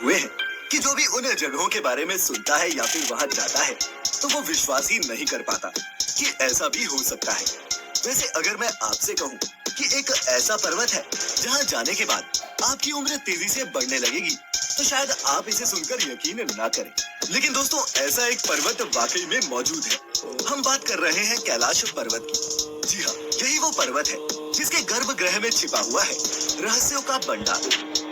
हुए हैं कि जो भी उन जगहों के बारे में सुनता है या फिर वहां जाता है तो वो विश्वास ही नहीं कर पाता कि ऐसा भी हो सकता है। वैसे अगर मैं आपसे कहूं कि एक ऐसा पर्वत है जहां जाने के बाद आपकी उम्र तेजी से बढ़ने लगेगी तो शायद आप इसे सुनकर यकीन ना करें। लेकिन दोस्तों ऐसा एक पर्वत वाकई में मौजूद है। हम बात कर रहे हैं कैलाश पर्वत की। जी हाँ, यही वो पर्वत है जिसके गर्भगृह में छिपा हुआ है रहस्यों का भंडार,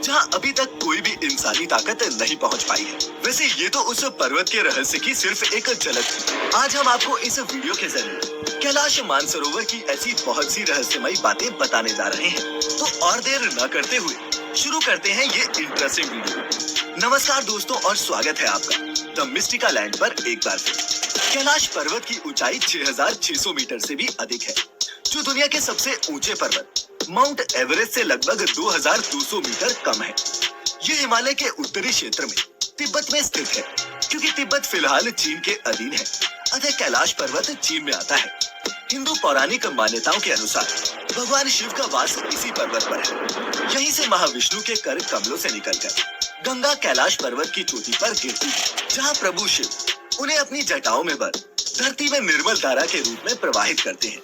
जहां अभी तक कोई भी इंसानी ताकत नहीं पहुंच पाई है। वैसे ये तो उस पर्वत के रहस्य की सिर्फ एक झलक थी। आज हम आपको इस वीडियो के जरिए कैलाश मानसरोवर की ऐसी बहुत सी रहस्यमयी बातें बताने जा रहे हैं। तो और देर न करते हुए शुरू करते हैं ये इंटरेस्टिंग वीडियो। नमस्कार दोस्तों और स्वागत है आपका द मिस्टिका लैंड पर एक बार फिर। कैलाश पर्वत की ऊंचाई 6600 मीटर से भी अधिक है, जो दुनिया के सबसे ऊंचे पर्वत माउंट एवरेस्ट से लगभग 2200 मीटर कम है। ये हिमालय के उत्तरी क्षेत्र में तिब्बत में स्थित है। क्योंकि तिब्बत फिलहाल चीन के अधीन है, अतः कैलाश पर्वत चीन में आता है। हिंदू पौराणिक मान्यताओं के अनुसार भगवान शिव का वास इसी पर्वत पर है। यहीं से महाविष्णु के कर कमलों से निकलकर गंगा कैलाश पर्वत की चोटी पर गिरती है, जहाँ प्रभु शिव उन्हें अपनी जटाओं में भर धरती में निर्मल धारा के रूप में प्रवाहित करते हैं।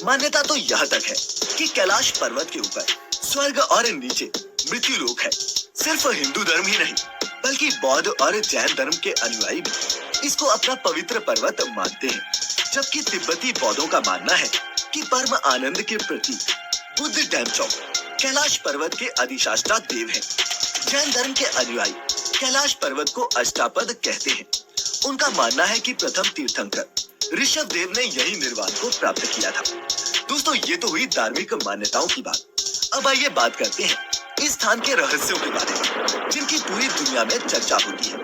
मान्यता तो यह तक है कि कैलाश पर्वत के ऊपर स्वर्ग और नीचे मृत्यु लोक है। सिर्फ हिंदू धर्म ही नहीं बल्कि बौद्ध और जैन धर्म के अनुयायी भी इसको अपना पवित्र पर्वत मानते हैं। जबकि तिब्बती बौद्धों का मानना है कि परम आनंद के प्रतीक बुद्ध डैमचौक कैलाश पर्वत के अधिष्ठाता देव हैं। जैन धर्म के अनुयायी कैलाश पर्वत को अष्टापद कहते हैं। उनका मानना है कि प्रथम तीर्थंकर ऋषभ देव ने यही निर्वाण को प्राप्त किया था। दोस्तों ये तो हुई धार्मिक मान्यताओं की बात। अब आइए बात करते हैं इस स्थान के रहस्यों के बारे में, जिनकी पूरी दुनिया में चर्चा होती है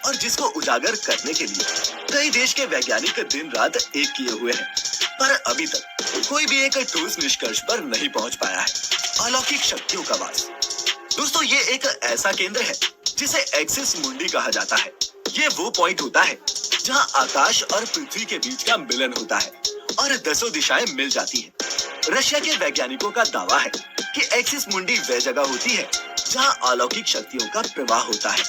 और जिसको उजागर करने के लिए कई देश के वैज्ञानिक दिन रात एक किए हुए हैं। पर अभी तक कोई भी एक ठोस निष्कर्ष पर नहीं पहुंच पाया है। अलौकिक शक्तियों का वास। दोस्तों ये एक ऐसा केंद्र है जिसे एक्सिस मुंडी कहा जाता है। ये वो पॉइंट होता है जहां आकाश और पृथ्वी के बीच का मिलन होता है और दसों दिशाएं मिल जाती हैं। रशिया के वैज्ञानिकों का दावा है कि एक्सिस मुंडी वह जगह होती है जहां अलौकिक शक्तियों का प्रवाह होता है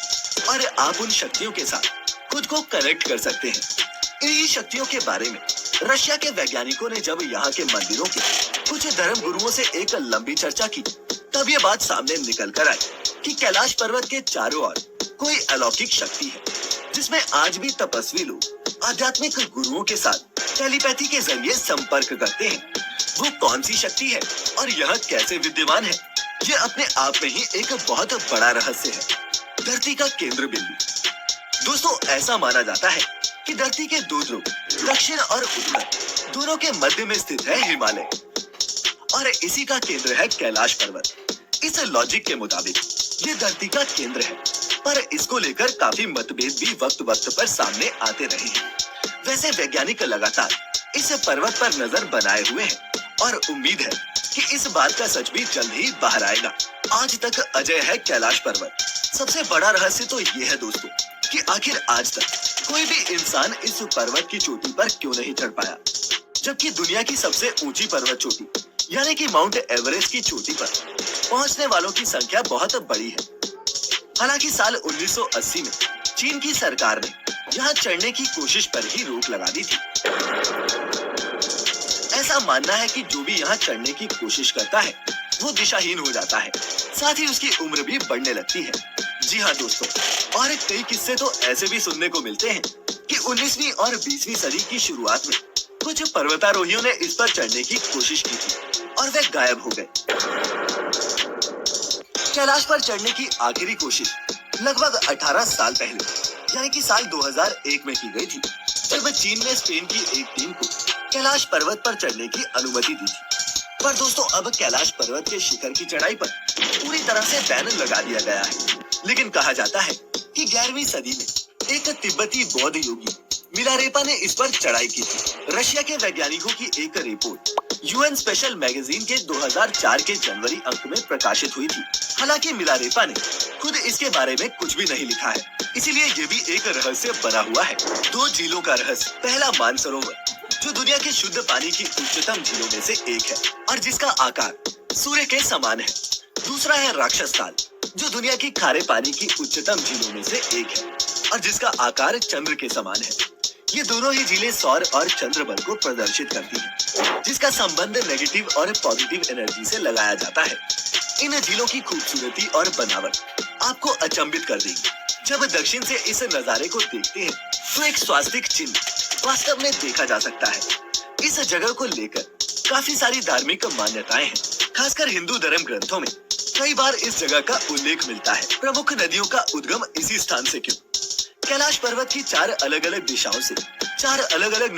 और आप उन शक्तियों के साथ खुद को कनेक्ट कर सकते हैं। इन्हीं शक्तियों के बारे में रशिया के वैज्ञानिकों ने जब यहाँ के मंदिरों के कुछ धर्म गुरुओं से एक लंबी चर्चा की, तब ये बात सामने निकल कर आई कि कैलाश पर्वत के चारों ओर कोई अलौकिक शक्ति है, जिसमें आज भी तपस्वी लोग आध्यात्मिक गुरुओं के साथ टेलीपैथी के जरिए संपर्क करते हैं। वो कौन सी शक्ति है और यह कैसे विद्यमान है, ये अपने आप में ही एक बहुत बड़ा रहस्य है। धरती का केंद्र बिंदु। दोस्तों ऐसा माना जाता है कि धरती के दो ध्रुव दक्षिण और उत्तर दोनों के मध्य में स्थित है हिमालय और इसी का केंद्र है कैलाश पर्वत। इस लॉजिक के मुताबिक ये धरती का केंद्र है, पर इसको लेकर काफी मतभेद भी वक्त वक्त पर सामने आते रहे हैं। वैसे वैज्ञानिक लगातार इस पर्वत पर नजर बनाए हुए हैं और उम्मीद है कि इस बात का सच भी जल्द ही बाहर आएगा। आज तक अजय है कैलाश पर्वत। सबसे बड़ा रहस्य तो ये है दोस्तों कि आखिर आज तक कोई भी इंसान इस पर्वत की चोटी पर क्यों नहीं चढ़ पाया, जबकि दुनिया की सबसे ऊंची पर्वत चोटी यानी कि माउंट एवरेस्ट की चोटी पर पहुंचने वालों की संख्या बहुत बड़ी है। हालांकि साल 1980 में चीन की सरकार ने यहाँ चढ़ने की कोशिश पर ही रोक लगा दी थी। ऐसा मानना है कि जो भी यहाँ चढ़ने की कोशिश करता है वो दिशाहीन हो जाता है, साथ ही उसकी उम्र भी बढ़ने लगती है। जी हाँ दोस्तों, और कई किस्से तो ऐसे भी सुनने को मिलते हैं कि 19वीं और 20वीं सदी की शुरुआत में कुछ पर्वतारोहियों ने इस पर चढ़ने की कोशिश की थी और वे गायब हो गए। कैलाश पर चढ़ने की आखिरी कोशिश लगभग 18 साल पहले यानी कि साल 2001 में की गई थी, जब चीन ने स्पेन की एक टीम को कैलाश पर्वत पर चढ़ने की अनुमति दी थी। पर दोस्तों अब कैलाश पर्वत के शिखर की चढ़ाई पर पूरी तरह से बैन लगा दिया गया है। लेकिन कहा जाता है कि 11वीं सदी में एक तिब्बती बौद्ध योगी मिलारेपा ने इस पर चढ़ाई की थी। रशिया के वैज्ञानिकों की एक रिपोर्ट यूएन स्पेशल मैगजीन के 2004 के जनवरी अंक में प्रकाशित हुई थी। हालांकि मिलारेपा ने खुद इसके बारे में कुछ भी नहीं लिखा है, इसीलिए ये भी एक रहस्य बना हुआ है। दो झीलों का रहस्य। पहला मानसरोवर, जो दुनिया के शुद्ध पानी की उच्चतम झीलों में से एक है और जिसका आकार सूर्य के समान है। दूसरा है राक्षस ताल, जो दुनिया की खारे पानी की उच्चतम झीलों में से एक है और जिसका आकार चंद्र के समान है। ये दोनों ही झीलें सौर और चंद्र बल को प्रदर्शित करती हैं, जिसका संबंध नेगेटिव और पॉजिटिव एनर्जी से लगाया जाता है। इन झीलों की खूबसूरती और बनावट आपको अचंभित कर देगी। जब दक्षिण से इस नजारे को देखते हैं तो एक स्वास्तिक चिन्ह वास्तव में देखा जा सकता है। इस जगह को लेकर काफी सारी धार्मिक मान्यताएं हैं, खासकर हिंदू धर्म ग्रंथों में कई बार इस जगह का उल्लेख मिलता है। प्रमुख नदियों का उद्गम इसी स्थान से क्यों? कैलाश पर्वत की 4 अलग अलग दिशाओं से 4 अलग अलग